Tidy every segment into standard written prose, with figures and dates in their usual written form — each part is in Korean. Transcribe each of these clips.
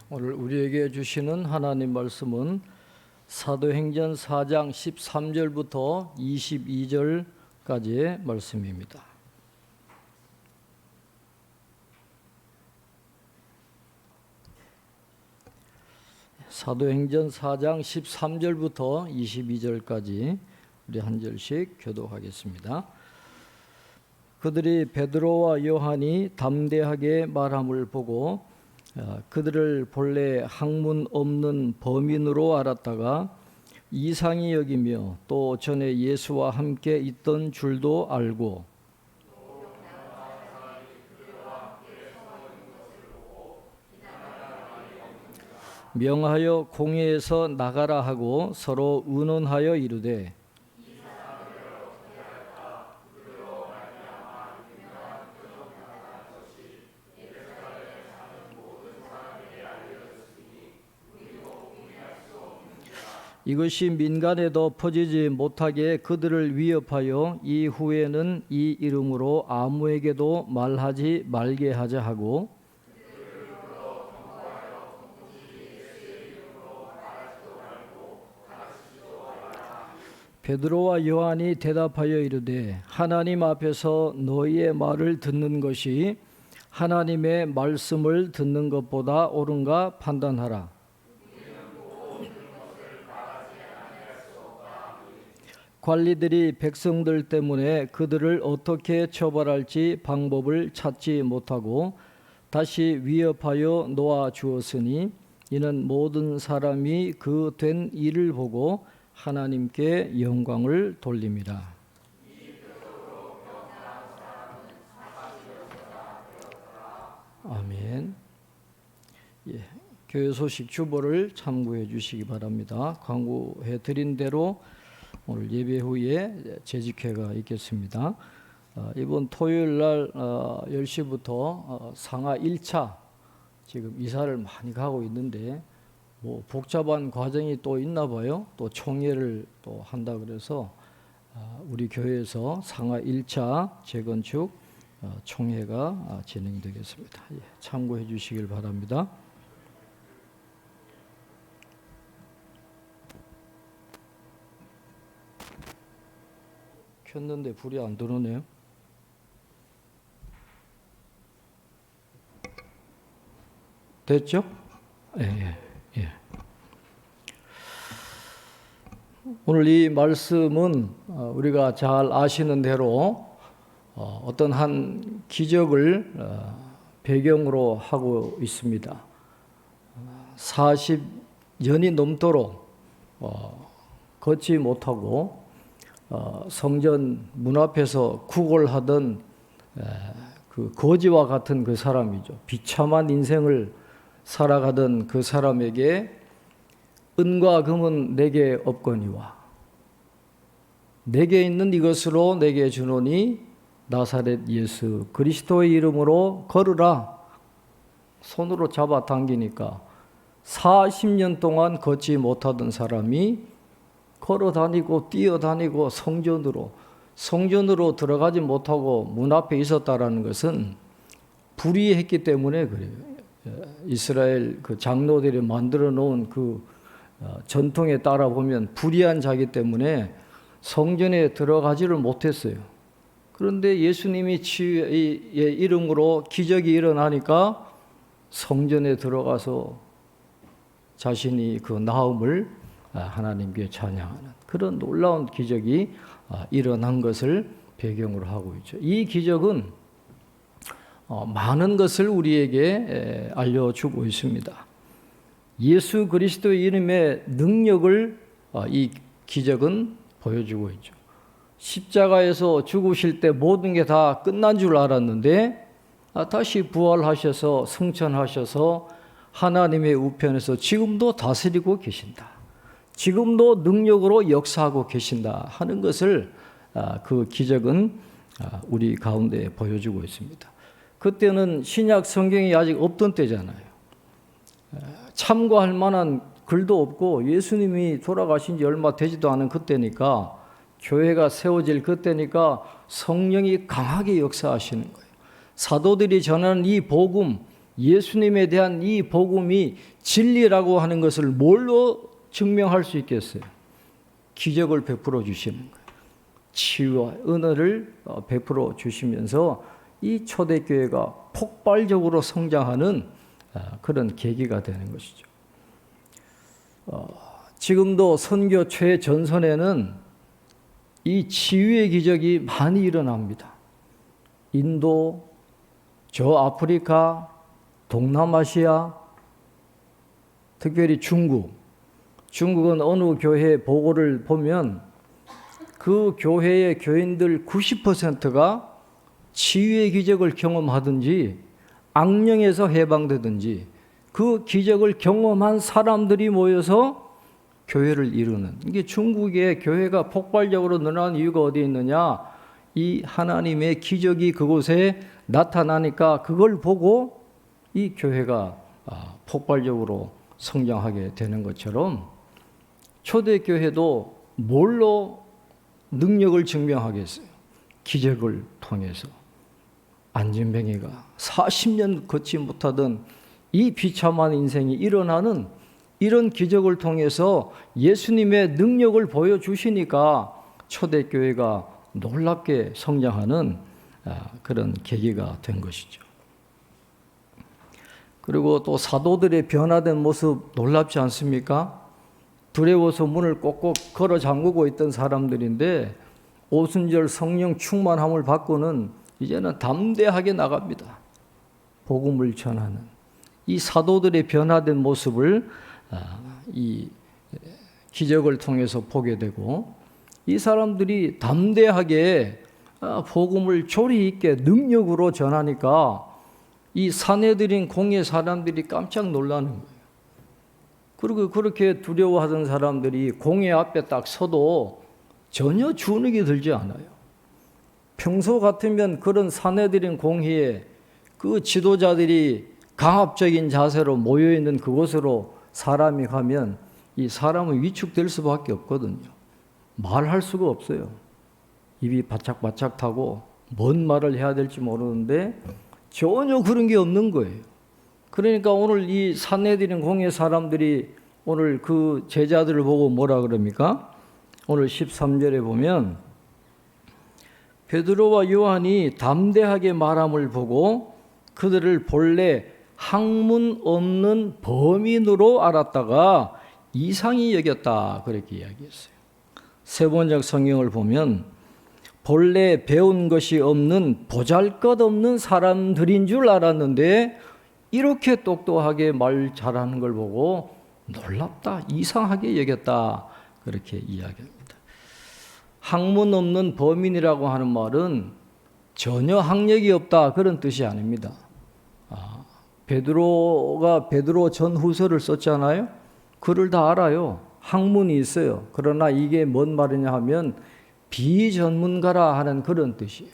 오늘 우리에게 주시는 하나님 말씀은 사도행전 4장 13절부터 22절까지의 말씀입니다. 사도행전 4장 13절부터 22절까지 우리 한 절씩 교독하겠습니다. 그들이 베드로와 요한이 담대하게 말함을 보고 그들을 본래 학문 없는 범인으로 알았다가 이상히 여기며 또 전에 예수와 함께 있던 줄도 알고 명하여 공회에서 나가라 하고 서로 의논하여 이르되 이것이 민간에도 퍼지지 못하게 그들을 위협하여 이후에는 이 이름으로 아무에게도 말하지 말게 하자 하고 베드로와 요한이 대답하여 이르되 하나님 앞에서 너희의 말을 듣는 것이 하나님의 말씀을 듣는 것보다 옳은가 판단하라. 관리들이 백성들 때문에 그들을 어떻게 처벌할지 방법을 찾지 못하고 다시 위협하여 놓아 주었으니 이는 모든 사람이 그 된 일을 보고 하나님께 영광을 돌립니다. 아멘. 교회 소식 주보를 참고해 주시기 바랍니다. 광고해 드린 대로 오늘 예배 후에 재직회가 있겠습니다. 이번 토요일 날 10시부터 상하 1차 지금 이사를 많이 가고 있는데 뭐 복잡한 과정이 또 있나 봐요. 또 총회를 또 한다 그래서 우리 교회에서 상하 1차 재건축 총회가 진행되겠습니다. 참고해 주시길 바랍니다. 켰는데 불이 안 들어오네요. 됐죠? 예. 오늘 이 말씀은 우리가 잘 아시는 대로 어떤 한 기적을 배경으로 하고 있습니다. 40년이 넘도록 걷지 못하고 성전 문 앞에서 구걸하던 그 거지와 같은 그 사람이죠. 비참한 인생을 살아가던 그 사람에게 은과 금은 내게 없거니와 내게 있는 이것으로 내게 주노니 나사렛 예수 그리스도의 이름으로 걸으라. 손으로 잡아 당기니까 40년 동안 걷지 못하던 사람이 걸어다니고 뛰어다니고 성전으로 들어가지 못하고 문 앞에 있었다라는 것은 불의했기 때문에 그래요. 이스라엘 그 장로들이 만들어 놓은 그 전통에 따라 보면 불의한 자기 때문에 성전에 들어가지를 못했어요. 그런데 예수님이 치유의 이름으로 기적이 일어나니까 성전에 들어가서 자신이 그 나음을 하나님께 찬양하는 그런 놀라운 기적이 일어난 것을 배경으로 하고 있죠. 이 기적은 많은 것을 우리에게 알려주고 있습니다. 예수 그리스도의 이름의 능력을 이 기적은 보여주고 있죠. 십자가에서 죽으실 때 모든 게 다 끝난 줄 알았는데 다시 부활하셔서 승천하셔서 하나님의 우편에서 지금도 다스리고 계신다. 지금도 능력으로 역사하고 계신다 하는 것을 그 기적은 우리 가운데 보여주고 있습니다. 그때는 신약 성경이 아직 없던 때잖아요. 참고할 만한 글도 없고 예수님이 돌아가신 지 얼마 되지도 않은 그때니까 교회가 세워질 그때니까 성령이 강하게 역사하시는 거예요. 사도들이 전하는 이 복음, 예수님에 대한 이 복음이 진리라고 하는 것을 뭘로 증명할 수 있겠어요? 기적을 베풀어 주시는 거예요. 치유와 은혜를 베풀어 주시면서 이 초대교회가 폭발적으로 성장하는 그런 계기가 되는 것이죠. 지금도 선교 최전선에는 이 치유의 기적이 많이 일어납니다. 인도, 저 아프리카, 동남아시아, 특별히 중국은 어느 교회 보고를 보면 그 교회의 교인들 90%가 치유의 기적을 경험하든지 악령에서 해방되든지 그 기적을 경험한 사람들이 모여서 교회를 이루는, 이게 중국의 교회가 폭발적으로 늘어난 이유가 어디에 있느냐? 이 하나님의 기적이 그곳에 나타나니까 그걸 보고 이 교회가 폭발적으로 성장하게 되는 것처럼 초대교회도 뭘로 능력을 증명하겠어요? 기적을 통해서. 안진뱅이가 40년 걷지 못하던 이 비참한 인생이 일어나는 이런 기적을 통해서 예수님의 능력을 보여주시니까 초대교회가 놀랍게 성장하는 그런 계기가 된 것이죠. 그리고 또 사도들의 변화된 모습 놀랍지 않습니까? 두려워서 문을 꼭꼭 걸어 잠그고 있던 사람들인데 오순절 성령 충만함을 받고는 이제는 담대하게 나갑니다. 복음을 전하는 이 사도들의 변화된 모습을 이 기적을 통해서 보게 되고, 이 사람들이 담대하게 복음을 조리 있게 능력으로 전하니까 이 사내들인 공예 사람들이 깜짝 놀라는 거예요. 그리고 그렇게 두려워하던 사람들이 공예 앞에 딱 서도 전혀 주눅이 들지 않아요. 평소 같으면 그런 사내들인 공회에 그 지도자들이 강압적인 자세로 모여있는 그곳으로 사람이 가면 이 사람은 위축될 수밖에 없거든요. 말할 수가 없어요. 입이 바짝바짝 타고 뭔 말을 해야 될지 모르는데 전혀 그런 게 없는 거예요. 그러니까 오늘 이 사내들인 공회 사람들이 오늘 그 제자들을 보고 뭐라 그럽니까? 오늘 13절에 보면 베드로와 요한이 담대하게 말함을 보고 그들을 본래 학문 없는 범인으로 알았다가 이상히 여겼다, 그렇게 이야기했어요. 세번역 성경을 보면 본래 배운 것이 없는 보잘것없는 사람들인 줄 알았는데 이렇게 똑똑하게 말 잘하는 걸 보고 놀랍다, 이상하게 여겼다, 그렇게 이야기합니다. 학문 없는 범인이라고 하는 말은 전혀 학력이 없다, 그런 뜻이 아닙니다. 베드로가 베드로 전후서를 썼잖아요. 글을 다 알아요. 학문이 있어요. 그러나 이게 뭔 말이냐 하면 비전문가라 하는 그런 뜻이에요.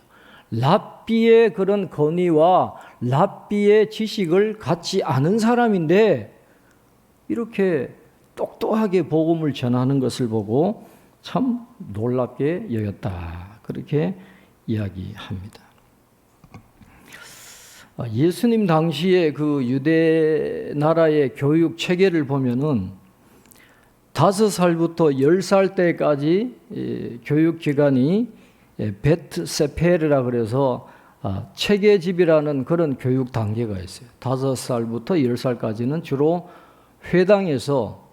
랍비의 그런 권위와 랍비의 지식을 갖지 않은 사람인데 이렇게 똑똑하게 복음을 전하는 것을 보고 참 놀랍게 여겼다, 그렇게 이야기합니다. 예수님 당시에 그 유대 나라의 교육 체계를 보면은 5살부터 10살 때까지 교육 기간이 베트세페르라 그래서 체계집이라는 그런 교육 단계가 있어요. 5살부터 10살까지는 주로 회당에서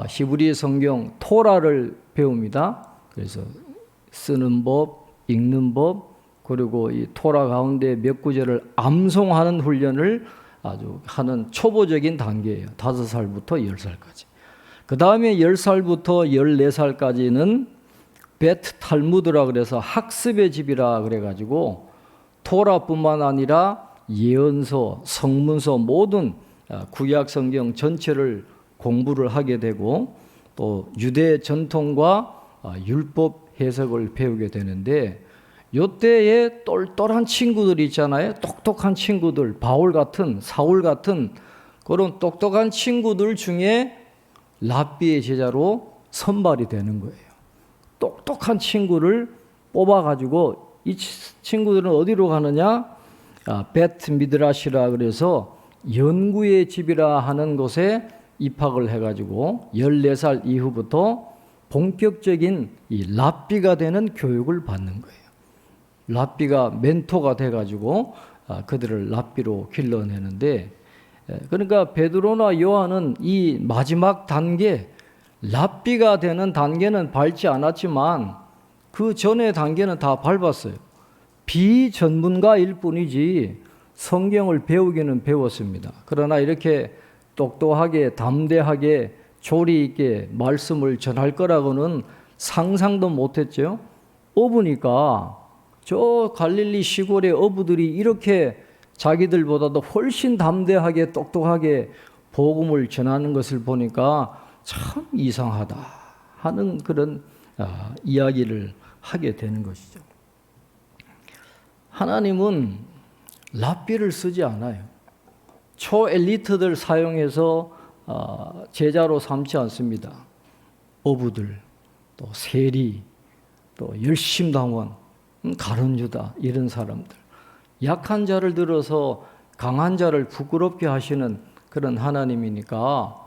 히브리 성경 토라를 배웁니다. 그래서 쓰는 법, 읽는 법, 그리고 이 토라 가운데 몇 구절을 암송하는 훈련을 아주 하는 초보적인 단계예요. 5살부터 10살까지. 그 다음에 10살부터 14살까지는 베트 탈무드라 그래서 학습의 집이라 그래가지고 토라뿐만 아니라 예언서, 성문서 모든 구약 성경 전체를 공부를 하게 되고 또 유대 전통과 율법 해석을 배우게 되는데, 요때에 똘똘한 친구들 있잖아요. 똑똑한 친구들, 바울 같은, 사울 같은 그런 똑똑한 친구들 중에 랍비의 제자로 선발이 되는 거예요. 똑똑한 친구를 뽑아가지고 이 친구들은 어디로 가느냐? 베트 미드라시라 그래서 연구의 집이라 하는 곳에 입학을 해가지고 14살 이후부터 본격적인 이 랍비가 되는 교육을 받는 거예요. 랍비가 멘토가 돼가지고 그들을 랍비로 길러내는데, 그러니까 베드로나 요한은 이 마지막 단계, 랍비가 되는 단계는 밟지 않았지만 그 전의 단계는 다 밟았어요. 비전문가일 뿐이지 성경을 배우기는 배웠습니다. 그러나 이렇게 똑똑하게 담대하게 조리 있게 말씀을 전할 거라고는 상상도 못했죠. 어부니까 저 갈릴리 시골의 어부들이 이렇게 자기들보다도 훨씬 담대하게 똑똑하게 복음을 전하는 것을 보니까 참 이상하다 하는 그런 이야기를 하게 되는 것이죠. 하나님은 랍비를 쓰지 않아요. 초엘리트들 사용해서 제자로 삼지 않습니다. 어부들, 또 세리, 또 열심당원, 가룟유다 이런 사람들, 약한 자를 들어서 강한 자를 부끄럽게 하시는 그런 하나님이니까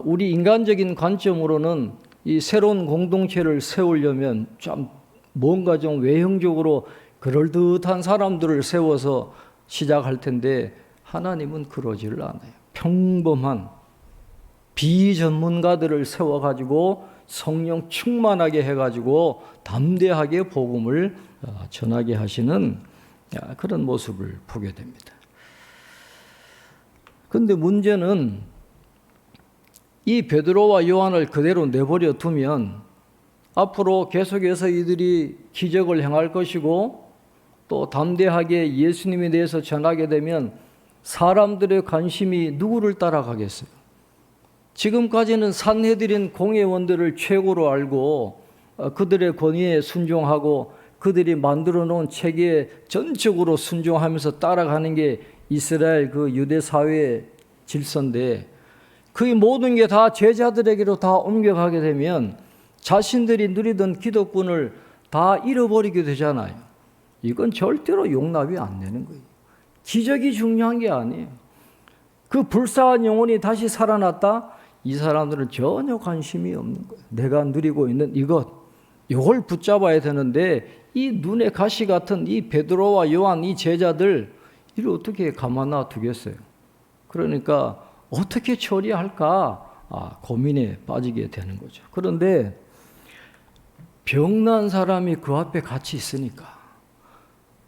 우리 인간적인 관점으로는 이 새로운 공동체를 세우려면 좀 뭔가 좀 외형적으로 그럴듯한 사람들을 세워서 시작할 텐데 하나님은 그러지를 않아요. 평범한 비전문가들을 세워가지고 성령 충만하게 해가지고 담대하게 복음을 전하게 하시는 그런 모습을 보게 됩니다. 그런데 문제는 이 베드로와 요한을 그대로 내버려 두면 앞으로 계속해서 이들이 기적을 행할 것이고 또 담대하게 예수님에 대해서 전하게 되면 사람들의 관심이 누구를 따라가겠어요? 지금까지는 산헤드린 공회원들을 최고로 알고 그들의 권위에 순종하고 그들이 만들어 놓은 체계에 전적으로 순종하면서 따라가는 게 이스라엘 그 유대 사회의 질서인데, 그 모든 게 다 제자들에게로 다 옮겨가게 되면 자신들이 누리던 기득권을 다 잃어버리게 되잖아요. 이건 절대로 용납이 안 되는 거예요. 기적이 중요한 게 아니에요. 그 불쌍한 영혼이 다시 살아났다? 이 사람들은 전혀 관심이 없는 거예요. 내가 누리고 있는 이걸 붙잡아야 되는데 이 눈에 가시 같은 이 베드로와 요한 이 제자들 이를 어떻게 가만 놔두겠어요? 그러니까 어떻게 처리할까 고민에 빠지게 되는 거죠. 그런데 병난 사람이 그 앞에 같이 있으니까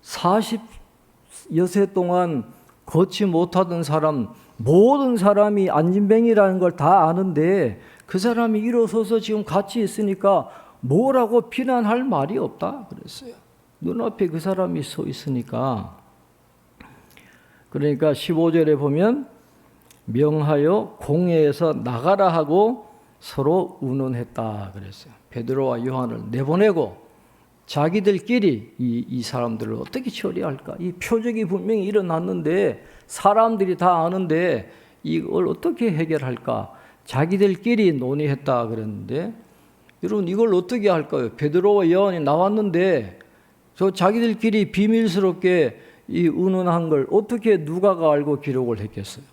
40여 세 동안 걷지 못하던 사람, 모든 사람이 안진뱅이라는 걸 다 아는데 그 사람이 일어서서 지금 같이 있으니까 뭐라고 비난할 말이 없다 그랬어요. 눈앞에 그 사람이 서 있으니까. 그러니까 15절에 보면 명하여 공회에서 나가라 하고 서로 의논했다 그랬어요. 베드로와 요한을 내보내고 자기들끼리 이 사람들을 어떻게 처리할까? 이 표적이 분명히 일어났는데 사람들이 다 아는데 이걸 어떻게 해결할까? 자기들끼리 논의했다 그랬는데, 여러분 이걸 어떻게 할까요? 베드로와 요한이 나왔는데 저 자기들끼리 비밀스럽게 이 의논한 걸 어떻게 누가가 알고 기록을 했겠어요?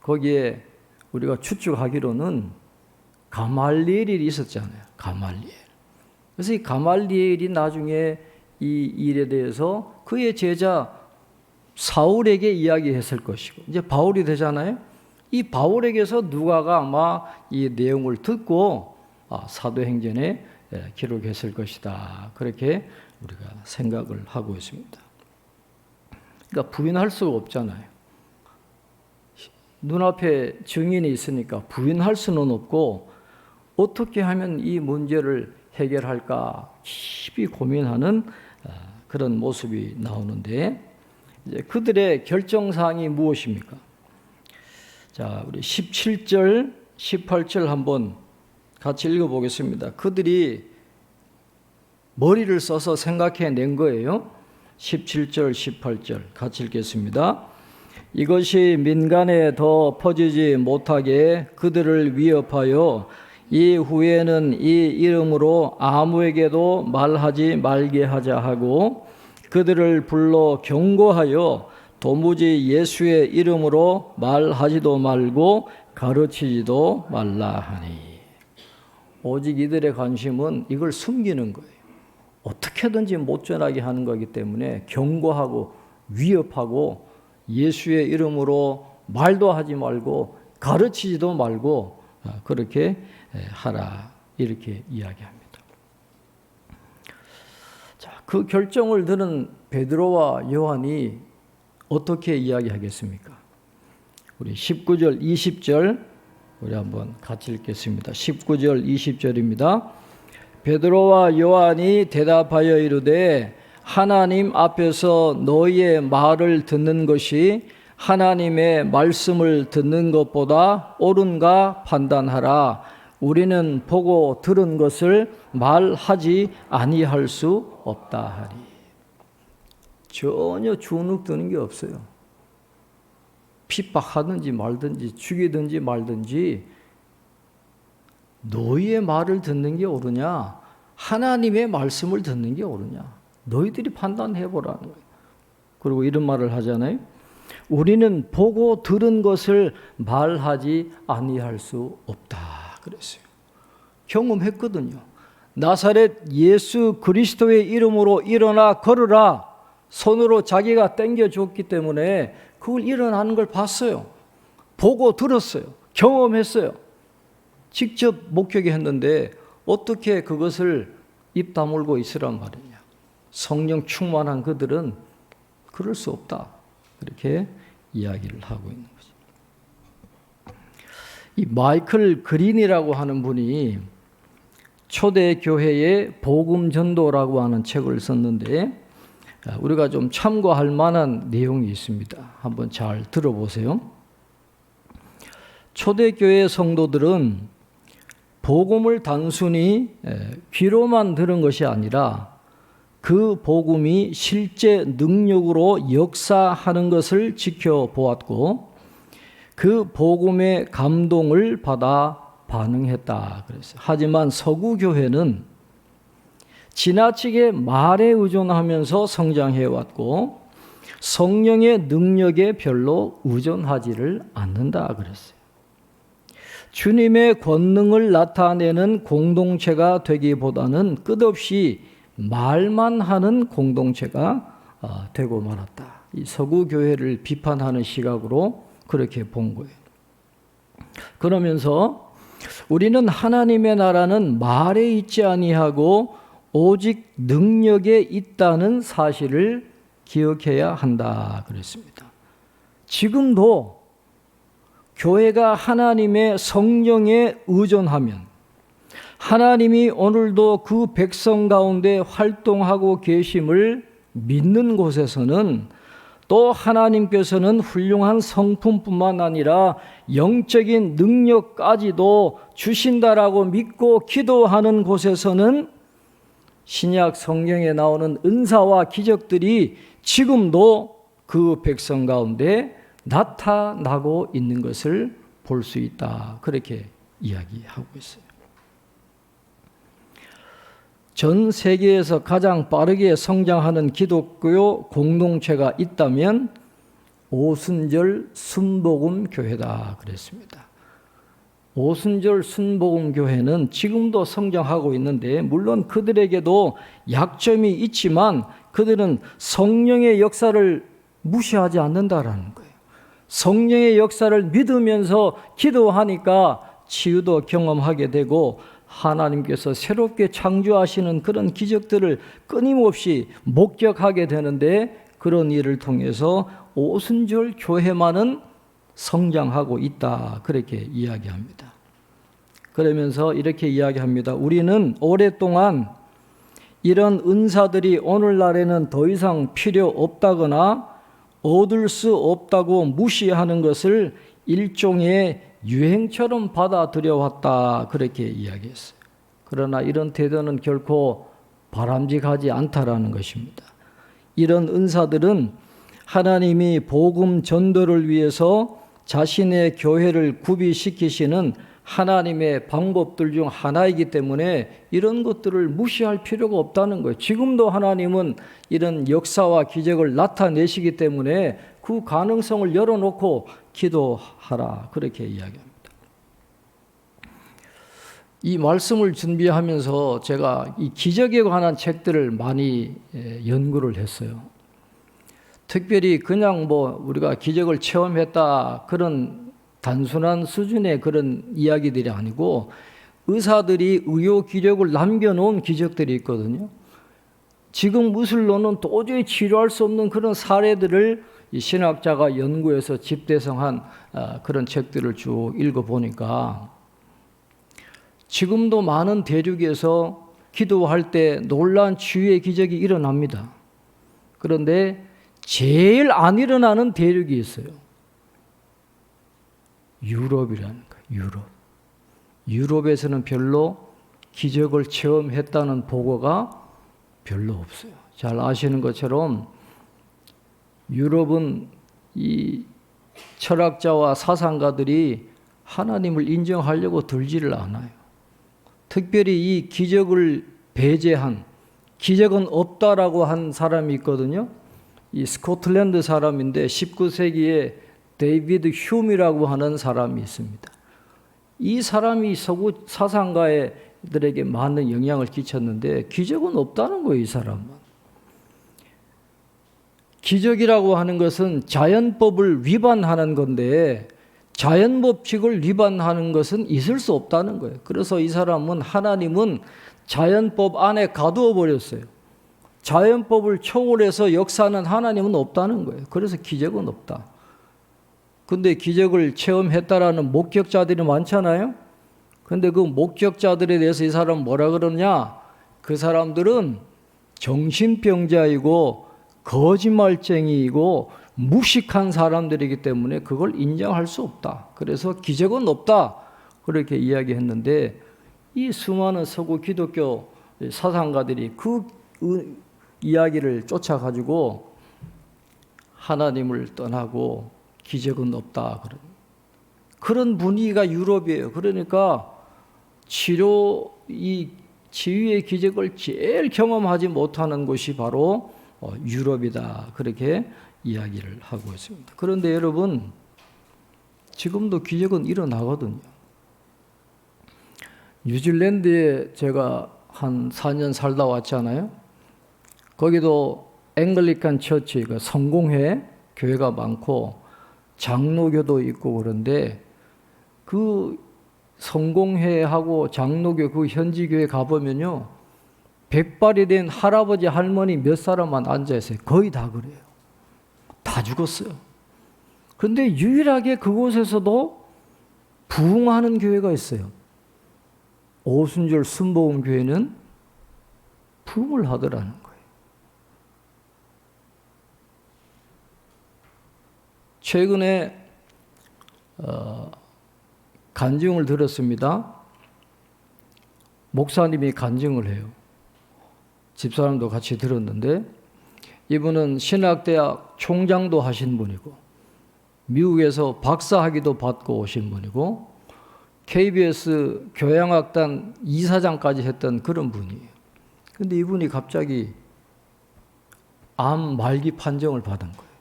거기에 우리가 추측하기로는 가말리엘이 있었잖아요. 가말리엘. 그래서 이 가말리엘이 나중에 이 일에 대해서 그의 제자 사울에게 이야기했을 것이고, 이제 바울이 되잖아요. 이 바울에게서 누가가 아마 이 내용을 듣고 사도행전에 기록했을 것이다. 그렇게 우리가 생각을 하고 있습니다. 그러니까 부인할 수가 없잖아요. 눈앞에 증인이 있으니까 부인할 수는 없고 어떻게 하면 이 문제를 해결할까 깊이 고민하는 그런 모습이 나오는데, 이제 그들의 결정사항이 무엇입니까? 자, 우리 17절, 18절 한번 같이 읽어보겠습니다. 그들이 머리를 써서 생각해낸 거예요. 17절, 18절 같이 읽겠습니다. 이것이 민간에 더 퍼지지 못하게 그들을 위협하여 이후에는 이 이름으로 아무에게도 말하지 말게 하자 하고 그들을 불러 경고하여 도무지 예수의 이름으로 말하지도 말고 가르치지도 말라 하니. 오직 이들의 관심은 이걸 숨기는 거예요. 어떻게든지 못 전하게 하는 거기 때문에 경고하고 위협하고 예수의 이름으로 말도 하지 말고 가르치지도 말고 그렇게 하라, 이렇게 이야기합니다. 자, 그 결정을 들은 베드로와 요한이 어떻게 이야기하겠습니까? 우리 19절, 20절 우리 한번 같이 읽겠습니다. 19절, 20절입니다. 베드로와 요한이 대답하여 이르되 하나님 앞에서 너희의 말을 듣는 것이 하나님의 말씀을 듣는 것보다 옳은가 판단하라. 우리는 보고 들은 것을 말하지 아니할 수 없다 하리. 전혀 주눅 드는 게 없어요. 핍박하든지 말든지 죽이든지 말든지 너희의 말을 듣는 게 옳으냐, 하나님의 말씀을 듣는 게 옳으냐, 너희들이 판단해보라는 거예요. 그리고 이런 말을 하잖아요. 우리는 보고 들은 것을 말하지 아니할 수 없다 그랬어요. 경험했거든요. 나사렛 예수 그리스도의 이름으로 일어나 걸으라 손으로 자기가 땡겨줬기 때문에 그걸 일어나는 걸 봤어요. 보고 들었어요. 경험했어요. 직접 목격이 했는데 어떻게 그것을 입 다물고 있으란 말이냐. 성령 충만한 그들은 그럴 수 없다. 그렇게 이야기를 하고 있는 거죠. 이 마이클 그린이라고 하는 분이 초대교회의 복음전도라고 하는 책을 썼는데 우리가 좀 참고할 만한 내용이 있습니다. 한번 잘 들어보세요. 초대교회 성도들은 복음을 단순히 귀로만 들은 것이 아니라 그 복음이 실제 능력으로 역사하는 것을 지켜보았고 그 복음의 감동을 받아 반응했다 그랬어요. 하지만 서구 교회는 지나치게 말에 의존하면서 성장해왔고 성령의 능력에 별로 의존하지를 않는다 그랬어요. 주님의 권능을 나타내는 공동체가 되기보다는 끝없이 말만 하는 공동체가 되고 말았다. 이 서구 교회를 비판하는 시각으로 그렇게 본 거예요. 그러면서 우리는 하나님의 나라는 말에 있지 아니하고 오직 능력에 있다는 사실을 기억해야 한다 그랬습니다. 지금도 교회가 하나님의 성령에 의존하면 하나님이 오늘도 그 백성 가운데 활동하고 계심을 믿는 곳에서는 또 하나님께서는 훌륭한 성품뿐만 아니라 영적인 능력까지도 주신다라고 믿고 기도하는 곳에서는 신약 성경에 나오는 은사와 기적들이 지금도 그 백성 가운데 나타나고 있는 것을 볼 수 있다. 그렇게 이야기하고 있어요. 전 세계에서 가장 빠르게 성장하는 기독교 공동체가 있다면 오순절 순복음 교회다 그랬습니다. 오순절 순복음 교회는 지금도 성장하고 있는데 물론 그들에게도 약점이 있지만 그들은 성령의 역사를 무시하지 않는다라는 거예요. 성령의 역사를 믿으면서 기도하니까 치유도 경험하게 되고 하나님께서 새롭게 창조하시는 그런 기적들을 끊임없이 목격하게 되는데 그런 일을 통해서 오순절 교회만은 성장하고 있다. 그렇게 이야기합니다. 그러면서 이렇게 이야기합니다. 우리는 오랫동안 이런 은사들이 오늘날에는 더 이상 필요 없다거나 얻을 수 없다고 무시하는 것을 일종의 유행처럼 받아들여 왔다. 그렇게 이야기했어요. 그러나 이런 태도는 결코 바람직하지 않다라는 것입니다. 이런 은사들은 하나님이 복음 전도를 위해서 자신의 교회를 구비시키시는 하나님의 방법들 중 하나이기 때문에 이런 것들을 무시할 필요가 없다는 거예요. 지금도 하나님은 이런 역사와 기적을 나타내시기 때문에 그 가능성을 열어놓고 기도하라 그렇게 이야기합니다. 이 말씀을 준비하면서 제가 이 기적에 관한 책들을 많이 연구를 했어요. 특별히 그냥 뭐 우리가 기적을 체험했다 그런 단순한 수준의 그런 이야기들이 아니고 의사들이 의료 기록을 남겨놓은 기적들이 있거든요. 지금 의술로는 도저히 치료할 수 없는 그런 사례들을 이 신학자가 연구해서 집대성한 그런 책들을 쭉 읽어보니까 지금도 많은 대륙에서 기도할 때 놀라운 치유의 기적이 일어납니다. 그런데 제일 안 일어나는 대륙이 있어요. 유럽이라는 거예요. 유럽에서는 별로 기적을 체험했다는 보고가 별로 없어요. 잘 아시는 것처럼 유럽은 이 철학자와 사상가들이 하나님을 인정하려고 들지를 않아요. 특별히 이 기적을 배제한, 기적은 없다라고 한 사람이 있거든요. 이 스코틀랜드 사람인데 19세기에 데이비드 휴미라고 하는 사람이 있습니다. 이 사람이 서구 사상가들에게 많은 영향을 끼쳤는데 기적은 없다는 거예요, 이 사람은. 기적이라고 하는 것은 자연법을 위반하는 건데 자연 법칙을 위반하는 것은 있을 수 없다는 거예요. 그래서 이 사람은 하나님은 자연법 안에 가두어 버렸어요. 자연법을 초월해서 역사하는 하나님은 없다는 거예요. 그래서 기적은 없다. 근데 기적을 체험했다라는 목격자들이 많잖아요. 근데 그 목격자들에 대해서 이 사람은 뭐라 그러냐? 그 사람들은 정신병자이고 거짓말쟁이이고 무식한 사람들이기 때문에 그걸 인정할 수 없다. 그래서 기적은 없다. 그렇게 이야기했는데 이 수많은 서구 기독교 사상가들이 그 이야기를 쫓아가지고 하나님을 떠나고 기적은 없다. 그런 분위기가 유럽이에요. 그러니까 이 치유의 기적을 제일 경험하지 못하는 곳이 바로 유럽이다. 그렇게 이야기를 하고 있습니다. 그런데 여러분, 지금도 기적은 일어나거든요. 뉴질랜드에 제가 한 4년 살다 왔잖아요. 거기도 앵글리칸 처치, 성공회 교회가 많고 장로교도 있고 그런데 그 성공회하고 장로교 그 현지 교회 가보면요. 백발이 된 할아버지 할머니 몇 사람만 앉아있어요. 거의 다 그래요. 다 죽었어요. 그런데 유일하게 그곳에서도 부흥하는 교회가 있어요. 오순절 순복음 교회는 부흥을 하더라는 거예요. 최근에 간증을 들었습니다. 목사님이 간증을 해요. 집사람도 같이 들었는데 이분은 신학대학 총장도 하신 분이고 미국에서 박사학위도 받고 오신 분이고 KBS 교양악단 이사장까지 했던 그런 분이에요. 근데 이분이 갑자기 암 말기 판정을 받은 거예요.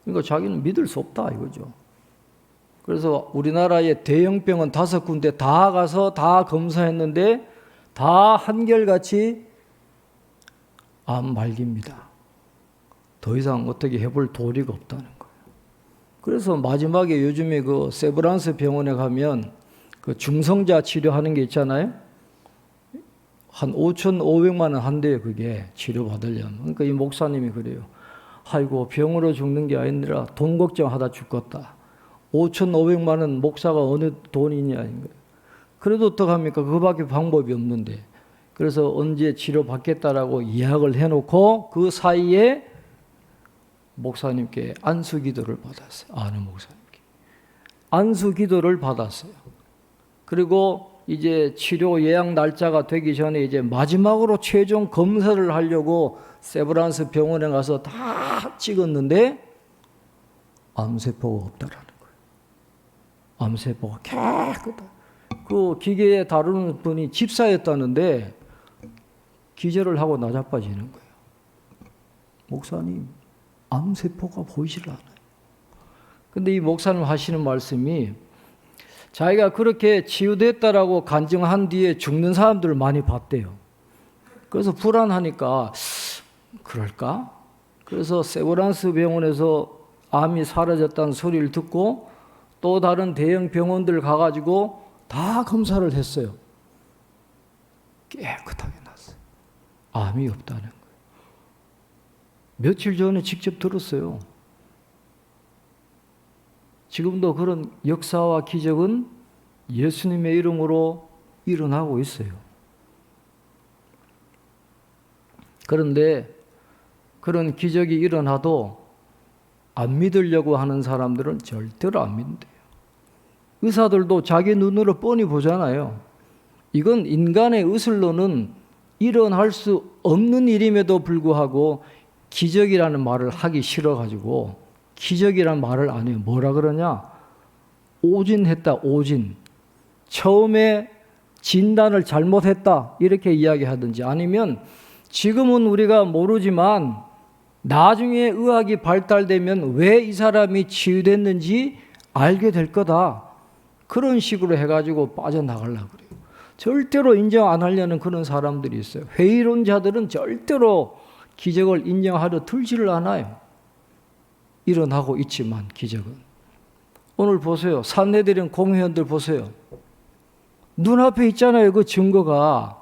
그러니까 자기는 믿을 수 없다 이거죠. 그래서 우리나라의 대형병원 5군데 다 가서 다 검사했는데 다 한결같이 암 말기입니다. 더 이상 어떻게 해볼 도리가 없다는 거예요. 그래서 마지막에 요즘에 그 세브란스 병원에 가면 그 중성자 치료하는 게 있잖아요. 한 5,500만 원 한대요, 그게 치료받으려면. 그러니까 이 목사님이 그래요. 아이고, 병으로 죽는 게 아니라 돈 걱정하다 죽겠다. 5,500만 원 목사가 어느 돈이냐 거예요. 그래도 어떡합니까? 그거밖에 방법이 없는데. 그래서 언제 치료받겠다라고 예약을 해놓고 그 사이에 목사님께 안수기도를 받았어요. 아는 목사님께. 안수기도를 받았어요. 그리고 이제 치료 예약 날짜가 되기 전에 이제 마지막으로 최종 검사를 하려고 세브란스 병원에 가서 다 찍었는데 암세포가 없다라는 거예요. 암세포가 깨끗하다. 그 기계에 다루는 분이 집사였다는데 기절을 하고 나자빠지는 거예요. 목사님, 암세포가 보이질 않아요. 근데 이 목사님 하시는 말씀이 자기가 그렇게 치유됐다라고 간증한 뒤에 죽는 사람들을 많이 봤대요. 그래서 불안하니까 그럴까? 그래서 세브란스 병원에서 암이 사라졌다는 소리를 듣고 또 다른 대형 병원들 가가지고 다 검사를 했어요. 깨끗하게 났어요. 암이 없다는 거예요. 며칠 전에 직접 들었어요. 지금도 그런 역사와 기적은 예수님의 이름으로 일어나고 있어요. 그런데 그런 기적이 일어나도 안 믿으려고 하는 사람들은 절대로 안 믿는대요. 의사들도 자기 눈으로 뻔히 보잖아요. 이건 인간의 의술로는 일어날 수 없는 일임에도 불구하고 기적이라는 말을 하기 싫어가지고 기적이라는 말을 안 해요. 뭐라 그러냐? 오진했다, 오진. 처음에 진단을 잘못했다 이렇게 이야기하든지, 아니면 지금은 우리가 모르지만 나중에 의학이 발달되면 왜 이 사람이 치유됐는지 알게 될 거다. 그런 식으로 해가지고 빠져나가려고 그래요. 절대로 인정 안 하려는 그런 사람들이 있어요. 회의론자들은 절대로 기적을 인정하려 들지를 않아요. 일어나고 있지만 기적은. 오늘 보세요. 산헤드린 공회원들 보세요. 눈앞에 있잖아요. 그 증거가.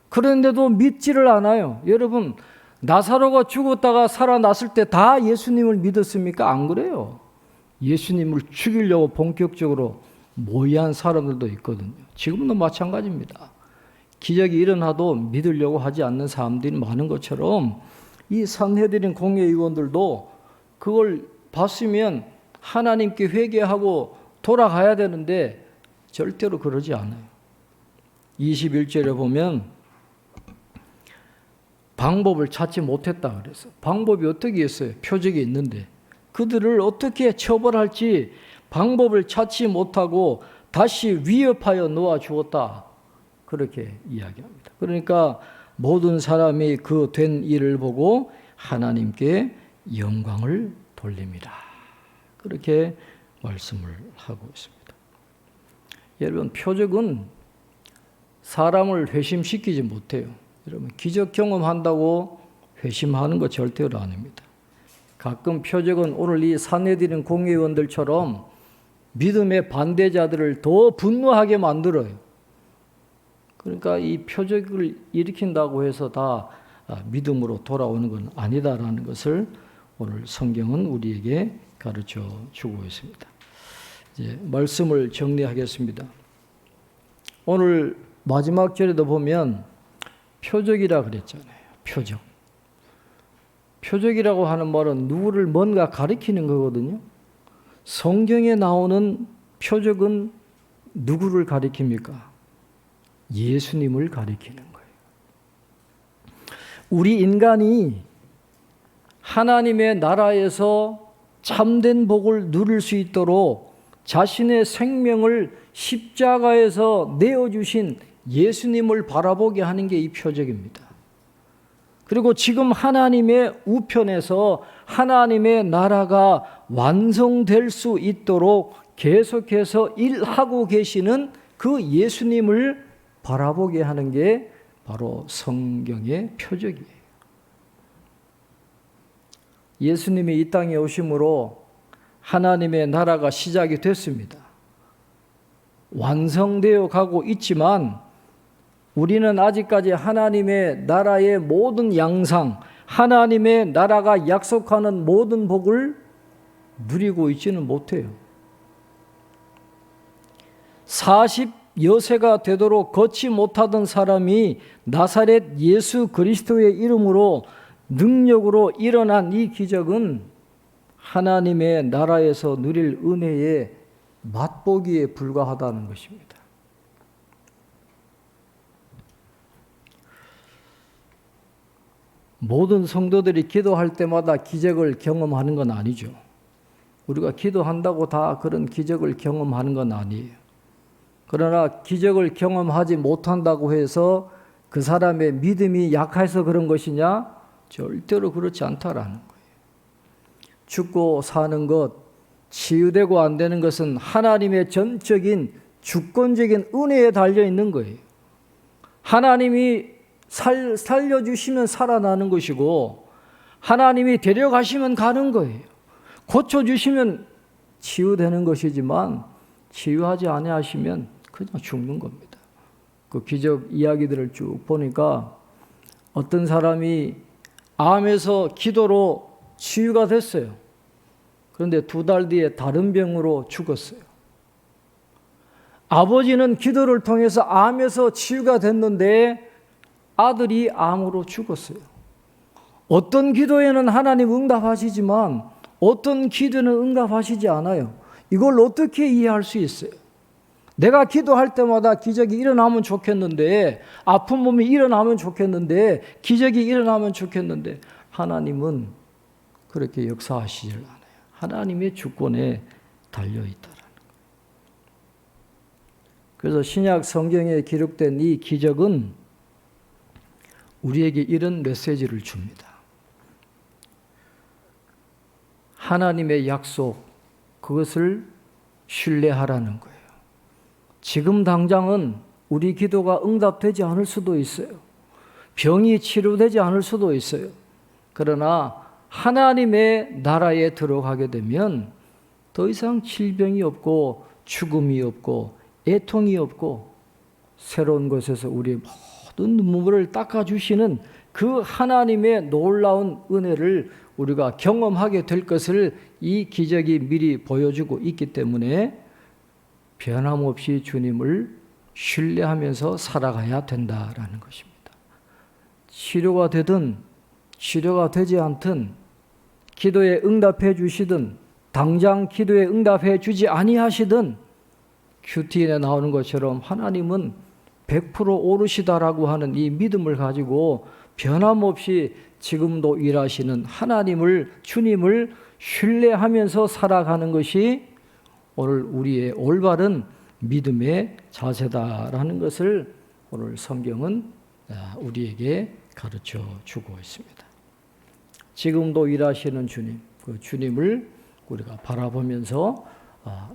그런데도 믿지를 않아요. 여러분, 나사로가 죽었다가 살아났을 때 다 예수님을 믿었습니까? 안 그래요. 예수님을 죽이려고 본격적으로 모의한 사람들도 있거든요. 지금도 마찬가지입니다. 기적이 일어나도 믿으려고 하지 않는 사람들이 많은 것처럼 이 산헤드린 공회의원들도 그걸 봤으면 하나님께 회개하고 돌아가야 되는데 절대로 그러지 않아요. 21절에 보면 방법을 찾지 못했다 그래서. 방법이 어떻게 있어요? 표적이 있는데. 그들을 어떻게 처벌할지 방법을 찾지 못하고 다시 위협하여 놓아 주었다. 그렇게 이야기합니다. 그러니까 모든 사람이 그 된 일을 보고 하나님께 영광을 돌립니다. 그렇게 말씀을 하고 있습니다. 여러분, 표적은 사람을 회심시키지 못해요. 여러분, 기적 경험한다고 회심하는 거 절대로 아닙니다. 가끔 표적은 오늘 이 산헤드린 공회의원들처럼 믿음의 반대자들을 더 분노하게 만들어요. 그러니까 이 표적을 일으킨다고 해서 다 믿음으로 돌아오는 건 아니다라는 것을 오늘 성경은 우리에게 가르쳐 주고 있습니다. 이제 말씀을 정리하겠습니다. 오늘 마지막 절에도 보면 표적이라 그랬잖아요. 표적. 표적이라고 하는 말은 누구를 뭔가 가리키는 거거든요. 성경에 나오는 표적은 누구를 가리킵니까? 예수님을 가리키는 거예요. 우리 인간이 하나님의 나라에서 참된 복을 누릴 수 있도록 자신의 생명을 십자가에서 내어주신 예수님을 바라보게 하는 게 이 표적입니다. 그리고 지금 하나님의 우편에서 하나님의 나라가 완성될 수 있도록 계속해서 일하고 계시는 그 예수님을 바라보게 하는 게 바로 성경의 표적이에요. 예수님이 이 땅에 오심으로 하나님의 나라가 시작이 됐습니다. 완성되어 가고 있지만 우리는 아직까지 하나님의 나라의 모든 양상, 하나님의 나라가 약속하는 모든 복을 누리고 있지는 못해요. 40여세가 되도록 걷지 못하던 사람이 나사렛 예수 그리스도의 이름으로 능력으로 일어난 이 기적은 하나님의 나라에서 누릴 은혜의 맛보기에 불과하다는 것입니다. 모든 성도들이 기도할 때마다 기적을 경험하는 건 아니죠. 우리가 기도한다고 다 그런 기적을 경험하는 건 아니에요. 그러나 기적을 경험하지 못한다고 해서 그 사람의 믿음이 약해서 그런 것이냐? 절대로 그렇지 않다라는 거예요. 죽고 사는 것, 치유되고 안 되는 것은 하나님의 전적인 주권적인 은혜에 달려 있는 거예요. 하나님이 살려주시면 살아나는 것이고 하나님이 데려가시면 가는 거예요. 고쳐주시면 치유되는 것이지만 치유하지 아니하시면 그냥 죽는 겁니다. 그 기적 이야기들을 쭉 보니까 어떤 사람이 암에서 기도로 치유가 됐어요. 그런데 2달 뒤에 다른 병으로 죽었어요. 아버지는 기도를 통해서 암에서 치유가 됐는데 아들이 암으로 죽었어요. 어떤 기도에는 하나님 응답하시지만 어떤 기도는 응답하시지 않아요. 이걸 어떻게 이해할 수 있어요? 내가 기도할 때마다 기적이 일어나면 좋겠는데, 아픈 몸이 일어나면 좋겠는데, 기적이 일어나면 좋겠는데 하나님은 그렇게 역사하시질 않아요. 하나님의 주권에 달려있다라는 거예요. 그래서 신약 성경에 기록된 이 기적은 우리에게 이런 메시지를 줍니다. 하나님의 약속, 그것을 신뢰하라는 거예요. 지금 당장은 우리 기도가 응답되지 않을 수도 있어요. 병이 치료되지 않을 수도 있어요. 그러나 하나님의 나라에 들어가게 되면 더 이상 질병이 없고 죽음이 없고 애통이 없고 새로운 곳에서 우리의 모든 눈물을 닦아주시는 그 하나님의 놀라운 은혜를 우리가 경험하게 될 것을 이 기적이 미리 보여주고 있기 때문에 변함없이 주님을 신뢰하면서 살아가야 된다라는 것입니다. 치료가 되든 치료가 되지 않든 기도에 응답해 주시든 당장 기도에 응답해 주지 아니하시든 큐티인에 나오는 것처럼 하나님은 100% 오르시다라고 하는 이 믿음을 가지고 변함없이 지금도 일하시는 하나님을, 주님을 신뢰하면서 살아가는 것이 오늘 우리의 올바른 믿음의 자세다라는 것을 오늘 성경은 우리에게 가르쳐 주고 있습니다. 지금도 일하시는 주님, 그 주님을 우리가 바라보면서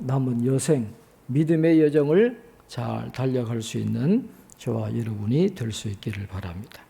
남은 여생, 믿음의 여정을 잘 달려갈 수 있는 저와 여러분이 될 수 있기를 바랍니다.